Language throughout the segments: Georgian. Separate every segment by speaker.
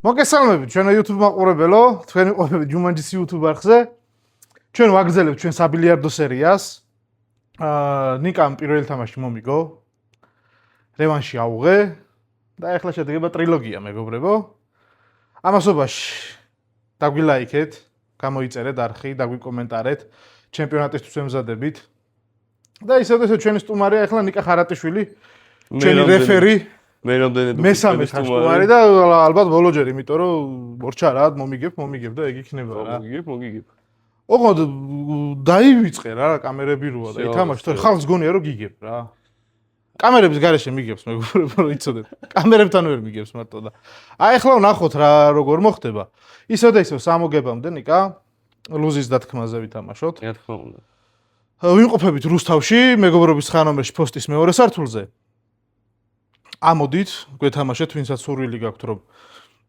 Speaker 1: მოგესალმებით ჩვენო YouTube მაყურებელო, თქვენი ყოფებით ჯუმანჯის YouTube არხზე. ჩვენ ვაგრძელებთ ჩვენ საბილიარდო სერიას. ნიკამ პირველ თამაში მომიგო. რევანში აუღე და ეხლა შედგება ტრილოგია, მეგობრებო. ამასობაში დაგვილაიქეთ, გამოიწერეთ არხი, დაგვიკომენტარეთ, ჩემპიონატისთვის ემზადებით. და ისევ ჩვენი სტუმარია ეხლა ნიკა ხარატიშვილი, ჩვენი რეფერი.
Speaker 2: მე რამდენად
Speaker 1: მესამე სტუმარი და ალბათ ბოლო ჯერ, იმიტომ რომ მორჩა რა, მომიგებ და ეგ იქნება რა.
Speaker 2: მოგიგებ.
Speaker 1: ოღონდ დაივიწყე რა, კამერები როა და ითამაშ, თორე ხალხს გონია რომ გიგებ რა. კამერების გარეშე მიგებს მეგობრებო, რომ იცოდეთ. კამერებთან ვერ მიგებს მარტო და. აი ახლა ვნახოთ რა როგორ მოხდება. ისევ და ისევ სამოგებამდე ნიკა ლუზის დათქმაზე ვითამაშოთ.
Speaker 2: რა თქმა უნდა.
Speaker 1: ვიმყოფებით რუსთავში, მეგობრობის ხანომერში პოსტის მეორე სართულზე. ამოდით, გვეთამაშეთ, ვინცაც სურვილი გაქვთ, რომ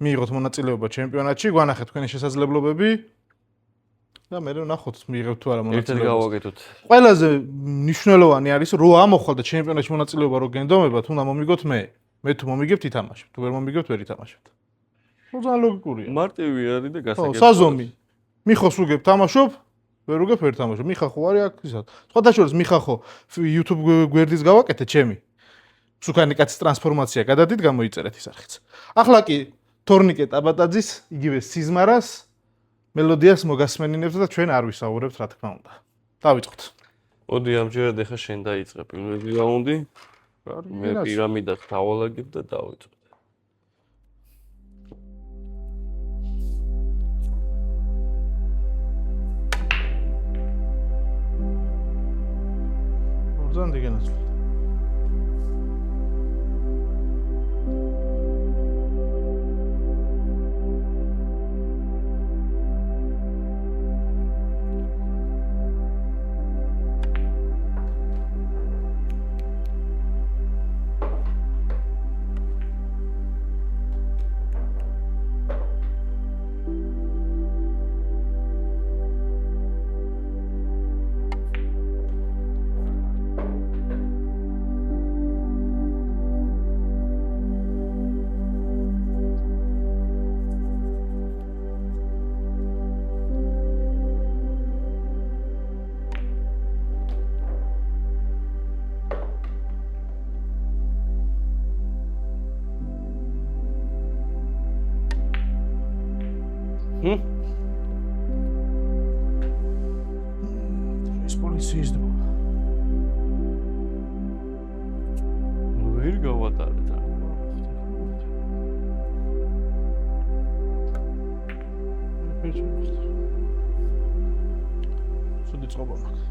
Speaker 1: მიიღოთ მონაწილეობა ჩემპიონატში, გვანახეთ თქვენი შესაძლებლობები და მე ვნახოთ, მიიღებთ თუ არა მონაწილეობას.
Speaker 2: ერთად გავაკეთოთ.
Speaker 1: ყველაზე მნიშვნელოვანი არის, რომ ამოხვალ და ჩემპიონატში მონაწილეობა რო გენდომებათ, უნდა მომიგოთ მე. მე თუ მომიგებთ, ითამაშებთ, თუ ვერ მომიგებთ, ვერ ითამაშებთ. ნუ ძალიან ლოგიკურია.
Speaker 2: მარტივი არის და გასაგებია.
Speaker 1: საზომი. მიხოს უგებ თამაშობ, ვერ უგებ ვერ თამაშობ. მიხა ხო არის აქ ისად. სხვათა შორის მიხა ხო YouTube გვერდის გავაკეთე ჩემი. სუკანი კაცის ტრანსფორმაცია გადადით გამოიწერეთ ის არხიც. ახლა კი თორნიკე ტაბატაძის იგივე სიზმარას მელოდიას მოგასმენინებთ და ჩვენ არ ვისაუბრებთ რა თქმა უნდა. დავიწყოთ.
Speaker 2: მოდი ამჯერად ახლა შენ დაიწყე პირველი რაუნდი. მე პირამიდას დავალაგებ და დავიწყე. ორზან დგენას. ის პოლიციის დრო. ვერ გავატარეთ რა.
Speaker 1: სუდი წყობა მაქვს.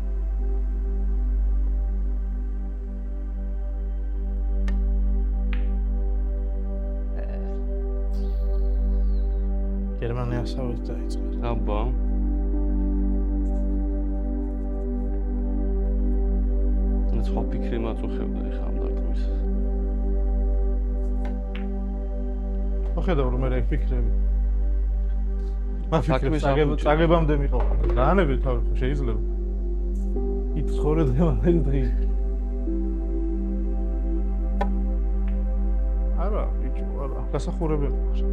Speaker 1: გერმანიასავით დაიწყე.
Speaker 2: აბა. სხვა ფიქრი მაწუხებდა ეხლა ამ დარტყმის.
Speaker 1: მოხედავ რომ მე რა ფიქრები. მაფიქრებს წაგებამდე მიყავ. დაანებეთ თავი ხო შეიძლება. იცხოვრე დღევანდელი დღე. არა, ბიჭო, არა, გასახურებელი ხარ.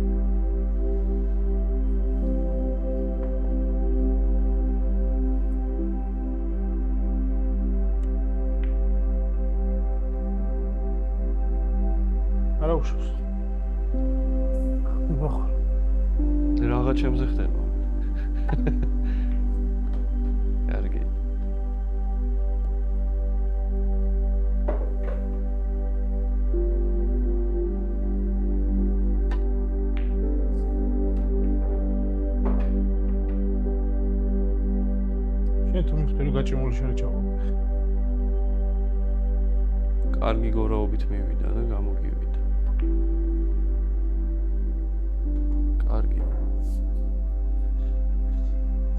Speaker 1: არა უშავს. ნახო.
Speaker 2: რაღაც ჩემზე ხდება. კარგი.
Speaker 1: შენ თუ მიხდები გაჭიმული შეჭავა.
Speaker 2: კარგი გორაობით მივიდა და გამოგივიდა. კარგი.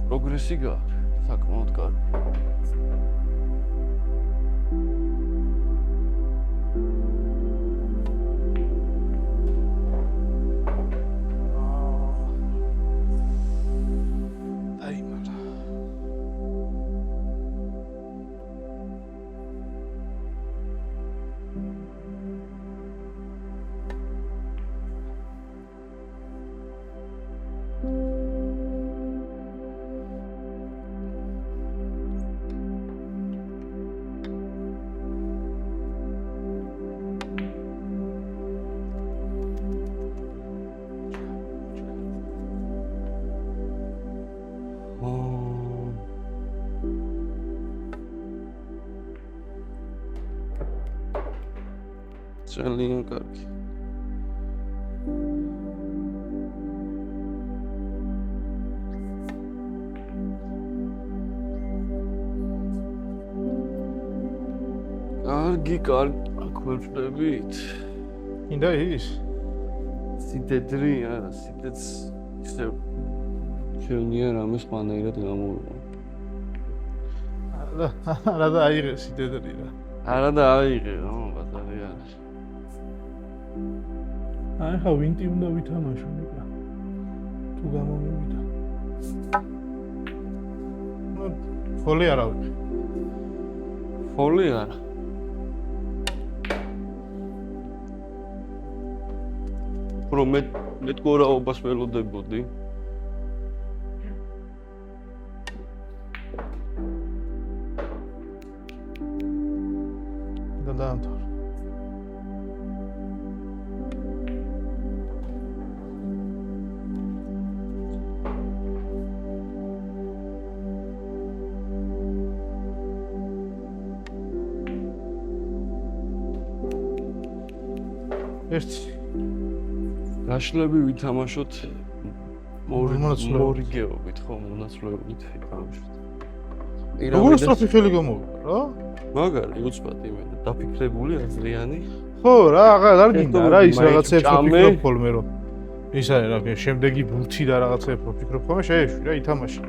Speaker 2: პროგრესი გაქვს, საკმაოდ კარგი.
Speaker 1: დაიმარა.
Speaker 2: ძალიან კარგი. კარგი, აკვერდებით.
Speaker 1: ინდა ის?
Speaker 2: სიდედრი არა, სიდედს ისე შენია რამე სხვანაირად გამოვიდა.
Speaker 1: არა და აიღე სიდედრი რა.
Speaker 2: არა და აიღე, ბატონი არა.
Speaker 1: აი ხა ვინტი უნდა ვითამაშო ნიკა. თუ გამომივიდა. ნუ ფოლი არა ვიყი.
Speaker 2: ფოლი არა. უფრო მეტ გორაობას ველოდებოდი.
Speaker 1: და დაამთავრე. ერთი
Speaker 2: გაშლები ვითამაშოთ
Speaker 1: მონაცვლეობით.
Speaker 2: მორიგეობით, ხო, მონაცვლეობით ვითამაშოთ.
Speaker 1: როგორ სტროფი ხელი გამოვიდა რა?
Speaker 2: მაგარი, უცბად იმენა, დაფიქრებული აზრიანი.
Speaker 1: ხო რა, აღარ გინდა რა ის
Speaker 2: მაინც
Speaker 1: რაღაცებს
Speaker 2: ჭამე.
Speaker 1: ვფიქრობ ხოლმე რომ ის არის რა, შემდეგი ბურთი და რაღაცებს ვფიქრობ ხოლმე, შეეშვი რა ითამაში.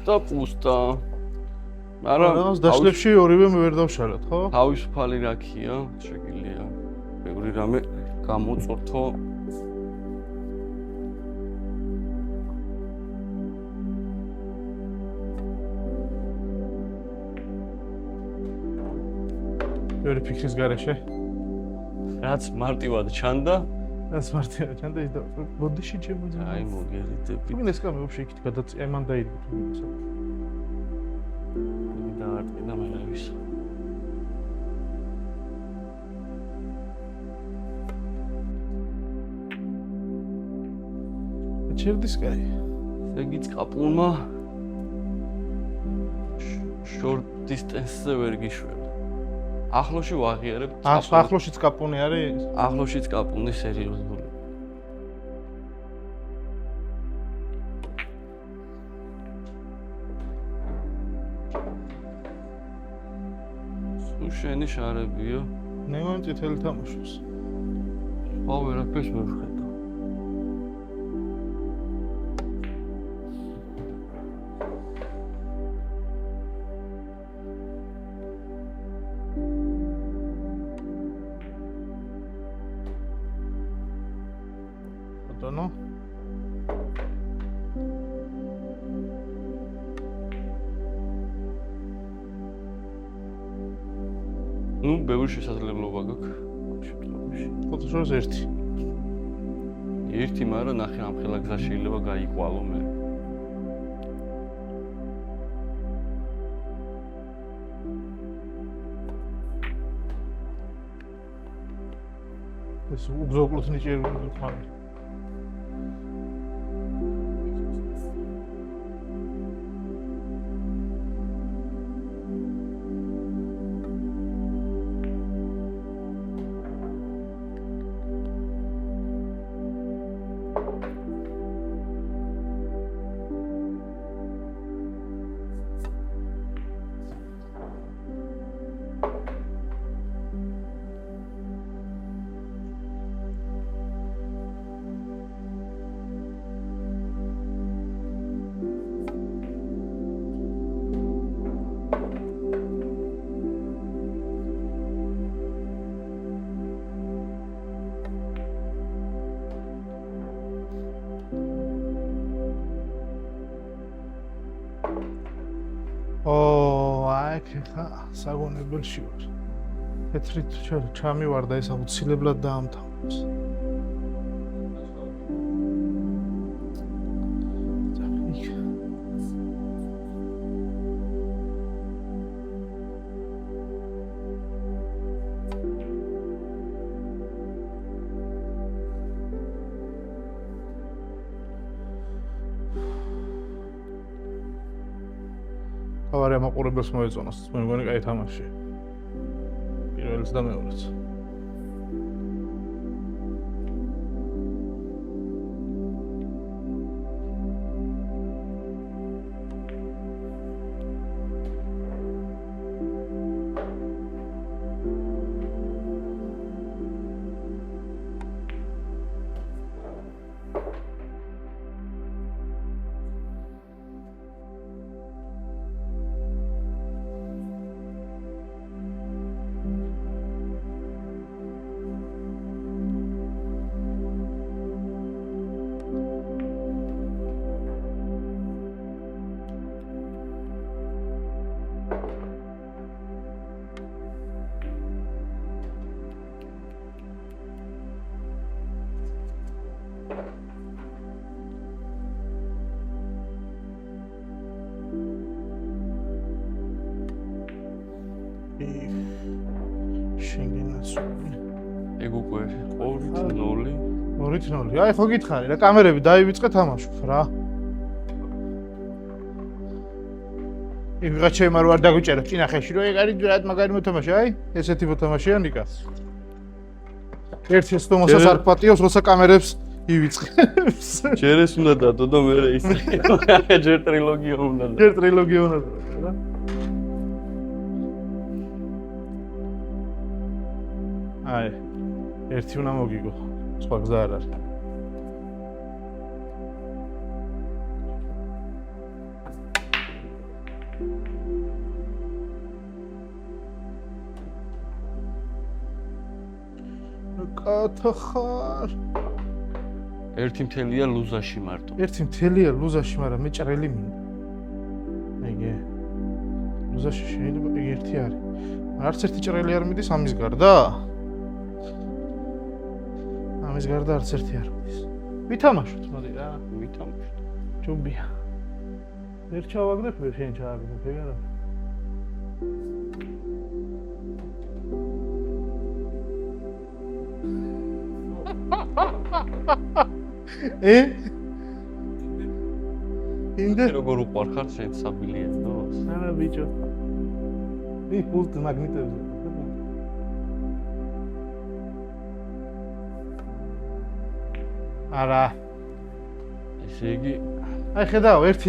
Speaker 2: პუსტა. მაგრამ
Speaker 1: რაღაც დაშლებში ორივე ვერ დავშალოთ, ხო?
Speaker 2: თავისუფალი რაქია, შეგიძლია. ბევრი რამე გამოწორთო.
Speaker 1: ბევრი ფიქრის გარეშე.
Speaker 2: რაც მარტივად ჩანდა,
Speaker 1: ეს მარტივად ჩანდა ის და ბოდიში ჩემოძა.
Speaker 2: აი მოგერიდები.
Speaker 1: თუ ეს კამე вообще იქით გადაწი, აი მან დაირიგე თუ ის.
Speaker 2: დაარტყინა მალავის.
Speaker 1: ჩერდის კაი.
Speaker 2: ეგიც კაპულმა short distance-ზე ვერ გიშვება. ახლოში ვაღიარებ.
Speaker 1: ახლოშიც კაპუნი არის?
Speaker 2: ახლოშიც კაპუნი სერიოზული. სულ შენი შარებიო.
Speaker 1: ნეონ წითელი თამაშობს.
Speaker 2: ხო, ვერაფერს ვერ ვხედავ.
Speaker 1: ბატონო.
Speaker 2: ნუ ბევრი შესაძლებლობა გაქვს შემთხვევაში.
Speaker 1: ფოტოშოპს ერთი.
Speaker 2: ერთი, მაგრამ ნახე ამ ხელა გზა შეიძლება გაიყვალო მე.
Speaker 1: ეს უგზოკლუთნი ჭირდება ხარ. აი ხა საგონებელში ვარ. თეთრით ჩამივარ და ეს აუცილებლად დაამთავრებს. თავარი ამაყურებელს მოეწონოს, მე მგონი კაი თამაში. პირველიც და მეორეც.
Speaker 2: ეგ უკვე 2-0.
Speaker 1: 2-0. აი ხო გითხარი რა კამერები დაივიწყე თამაშობ რა. იქ ვიღაჩემ არ დაგვიჭერა წინახეში რომ ეგ არის რა მაგარი მოთამაშე აი ესეთი მოთამაშეა ნიკა. ერთ შეცდომასაც არ პატიოს როცა კამერებს ივიწყებს.
Speaker 2: ჯერ ეს უნდა დადო და მე ის. ჯერ ტრილოგია უნდა და.
Speaker 1: ჯერ ტრილოგია უნდა რა. აი ერთი უნდა მოგიგო სხვა გზა არ არის. კათხარ
Speaker 2: 1.5-ია ლუზაში მარტო.
Speaker 1: 1.5-ია ლუზაში, მაგრამ მეჭრელი მინდა. ეგე. ლუზაში შეიძლება ეგ ერთი არის. არც ერთი ჭრელი არ მიდის ამის გარდა? ამის გარდა არც ერთი არ მიდის. ვითამაშოთ, მოდი რა.
Speaker 2: ვითამაშოთ.
Speaker 1: ჯობია. ვერ ჩავაგდებ, ვერ შენ ჩავაგდებ, ეგ არა. ინდა
Speaker 2: როგორ უყარხარ შენ საბილიადოს?
Speaker 1: არა ბიჭო. ის პულტ მაგნიტებზე. არა.
Speaker 2: ესე იგი,
Speaker 1: აი ხედავ, ერთი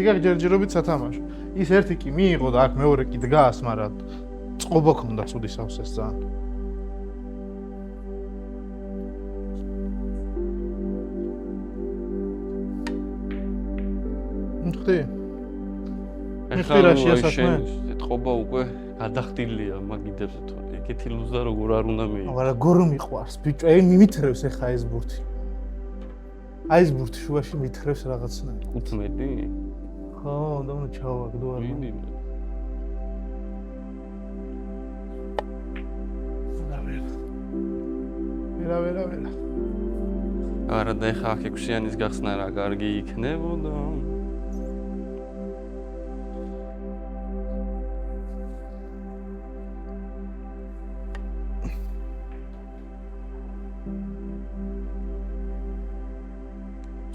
Speaker 1: გაქვს ჯერჯერობით სათამაშო. ის ერთი კი მიიღო და აქ მეორე კი დგას, მაგრამ წყობა ქონდა ცუდი სავსეს ძალიან. ხდი?
Speaker 2: ეხლა შენ ეთყობა უკვე გადახტილია მაგიდებზე თქო. ეგეთი ლუზა როგორ არ უნდა მიიღო.
Speaker 1: მაგრამ გორო მიყვარს ბიჭო, აი მიმითრევს ეხა ეს ბურთი. აი ეს ბურთი შუაში მითრევს რაღაცნაირად.
Speaker 2: 15?
Speaker 1: ხო, და უნდა ჩავაგდო არ
Speaker 2: მინი.
Speaker 1: ვერა.
Speaker 2: არა და ეხა 6-იანის გახსნა რა კარგი იქნებოდა.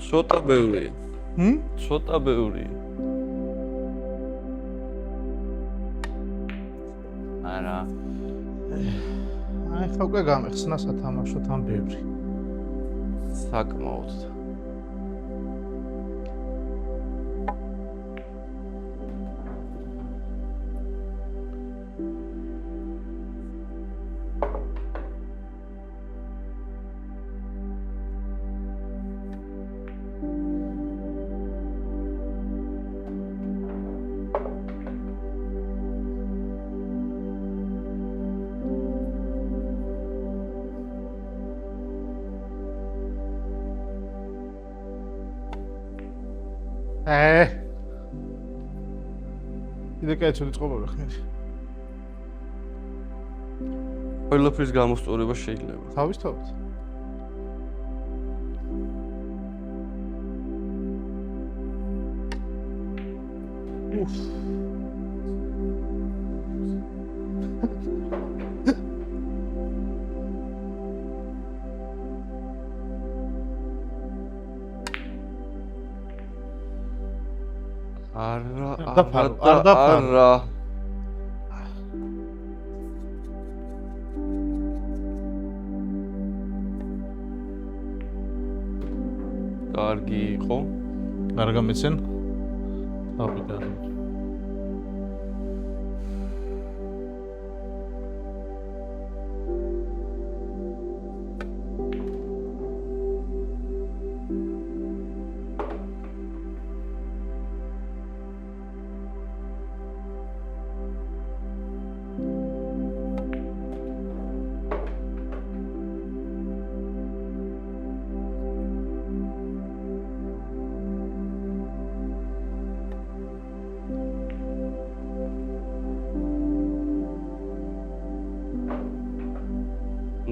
Speaker 2: ცოტა ბევრია. ცოტა ბევრია. არა.
Speaker 1: აი ხა უკვე გამეხსნა სათამაშოთ ამ ბევრი.
Speaker 2: საკმაოდ.
Speaker 1: კიდე კაცური წყობა გახმირი.
Speaker 2: ყველაფრის გამოსწორება შეიძლება.
Speaker 1: თავისთავად. უფ.
Speaker 2: არა. კარგი იყო.
Speaker 1: არ გამეცენ? თავიდან.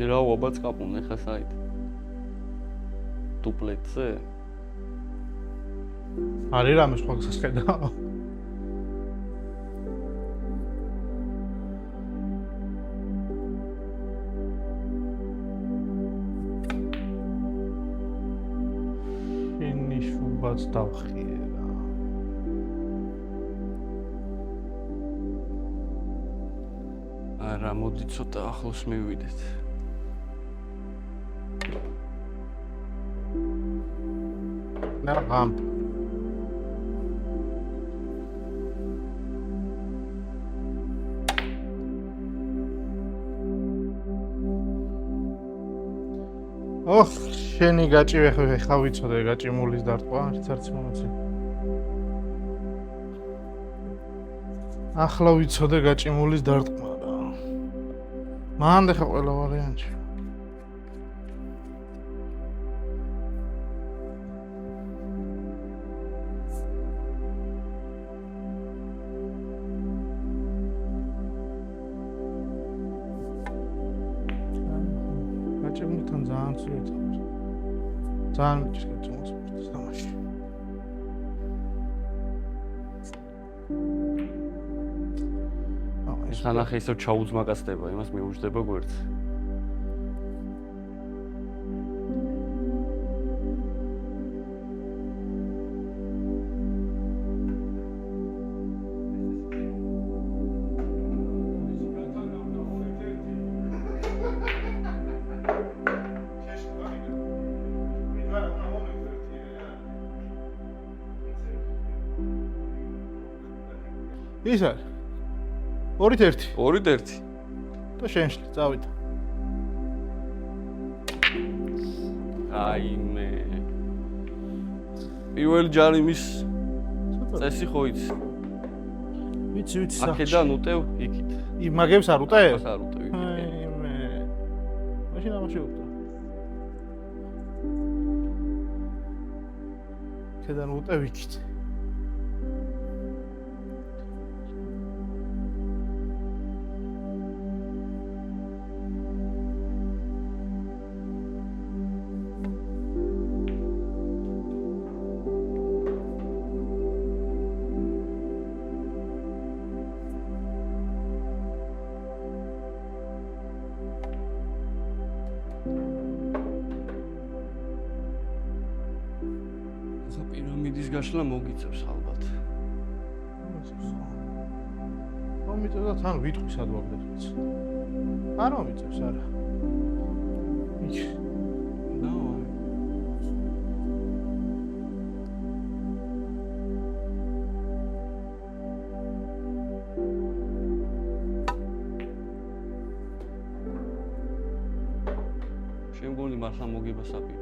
Speaker 2: რა ვაბაც კაპუნე ხა საით. დუპლეტზე?
Speaker 1: არის რამე სხვა გასხედა? ფინიშუბაც დავხიერა.
Speaker 2: არა, მოდი ცოტა ახლოს მივიდეთ.
Speaker 1: ნარგამ. ოხ, შენი გაჭირე ხა ვიცოდე გაჭიმულის დარტყვა, არც მომეცი. ახლა ვიცოდე გაჭიმულის დარტყვა რა. მანდ ხა ყველა ვარიანტი. გაჭიმულთან ძალიან ცუდად. ძალიან მიჭირს გაჭიმულს სპორტის თამაში.
Speaker 2: სანახე ისევ ჩაუძმაკაცდება, იმას მიუჯდება გვერდს.
Speaker 1: ის არის 2-1.
Speaker 2: 2-1.
Speaker 1: და შენშლი, წავიდა.
Speaker 2: აიმე. პირველ ჯარიმის წესი ხო იცი?
Speaker 1: ვიცი.
Speaker 2: აქედან უტევ იქით.
Speaker 1: მაგებს არ უტევ?
Speaker 2: არ უტევ იქით.
Speaker 1: აიმე. მაშინ ამაში უტევ. აქედან უტევ იქით.
Speaker 2: პირამიდის გაშლა მოგიწევს ალბათ.
Speaker 1: მომიწევს და თან ვიტყვი სად ვაგდებს. არ მომიწევს არა. იქ.
Speaker 2: შემგონი მართლა მოგება საპირე.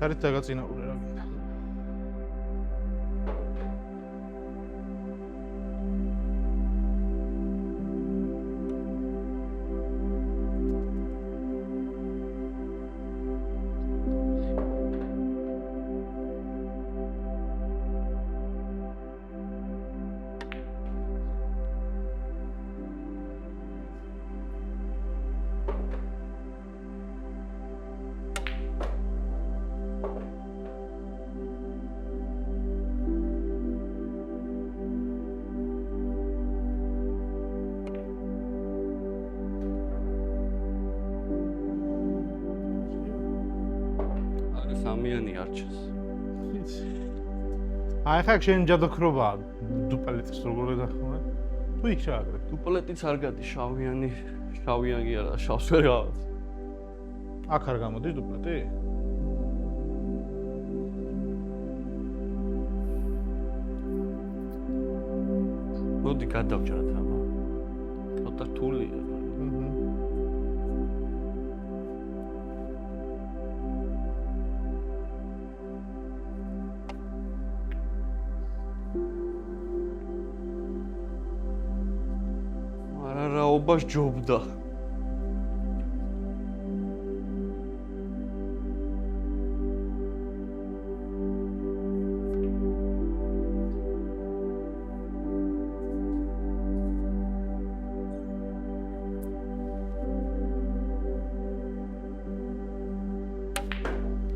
Speaker 1: ხარით დაგაწინაურე რა გინდა.
Speaker 2: ადამიანი არჩეს.
Speaker 1: აი ხა შენ ჯადოქრობა დუპლეტის როგორ დახმარ? თუ იქ ჩააგრებ.
Speaker 2: დუპლეტიც არ გადის შავიანი არა, შავს ვერ გავაც.
Speaker 1: აქ არ გამოდის დუპლეტი?
Speaker 2: მოდი გადავჭრათ აბა. ცოტა რთულია. რაობას ჯობდა.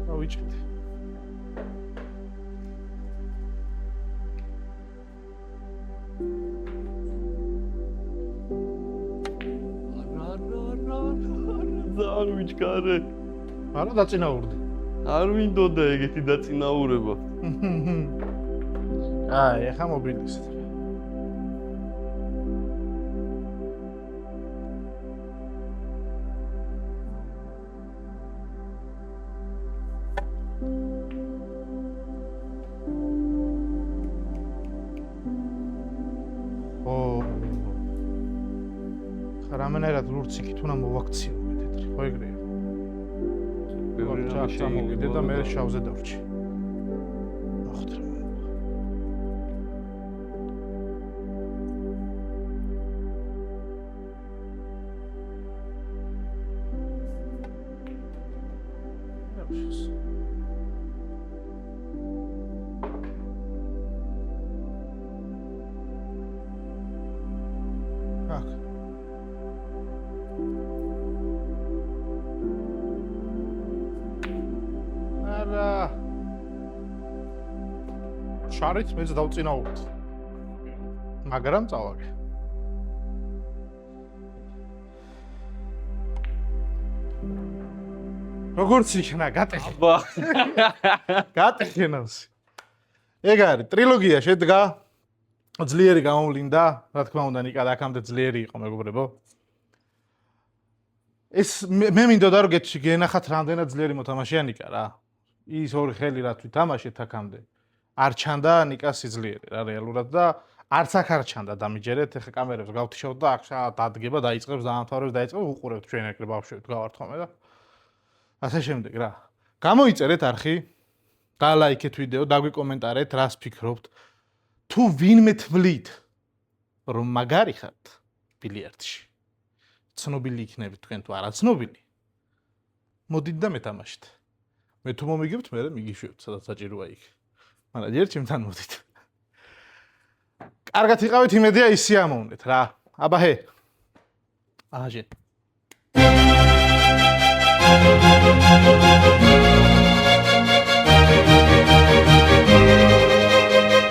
Speaker 1: დავიჭრეთ.
Speaker 2: არ ვიჩქარე.
Speaker 1: არა დაწინაურდი.
Speaker 2: არ მინდოდა ეგეთი დაწინაურება.
Speaker 1: აი, ახლა მობილის. რამენერად ლურც იქით უნდა მოვაქციო მე თეთრი, ხო ეგრეა?
Speaker 2: ბევრი რამე
Speaker 1: შემოვიდე და მე შავზე დავრჩი. ნახოთ რა. აქ. არა. შარით მეც დავწინაურთ. მაგრამ წავაგე. როგორც იქნა, გატეხე.
Speaker 2: აბა.
Speaker 1: გატეხენავს. ეგ არის ტრილოგია შედგა. ძლიერი გამოვლინდა, რა თქმა უნდა, ნიკა აქამდე ძლიერი იყო, მეგობრებო. ეს მე მინდოდა რომ გენახათ რამდენად ძლიერი მოთამაშეა ნიკა რა. ის ორი ხელი რაც ვითამაშეთ აქამდე. არ ჩანდა ნიკას სიძლიერე რა რეალურად და არც აქ არ ჩანდა დამიჯერეთ, ეხა კამერებს გავთიშავთ და აქ დადგება, დაიწყებს, დაამთავრებს, დაიწყებს, უყურებთ ჩვენ ეგრე ბავშვები გავართ ხოლმე და ასე შემდეგ რა. გამოიწერეთ არხი, დალაიქეთ ვიდეო, დაგვიკომენტარეთ, რას ფიქრობთ. თუ ვინმე თვლით, რომ მაგარი ხართ ბილიარდში. ცნობილი იქნებით თქვენ თუ არა ცნობილი. მოდით და მეთამაშეთ. მე თუ მომიგებთ, მე მიგიშვებთ, სადაც საჭიროა იქ. მაგრამ ერთ ჩემთან მოდით. კარგად იყავით, იმედია ისე ამოვნეთ რა. აბა ჰე. აჟე.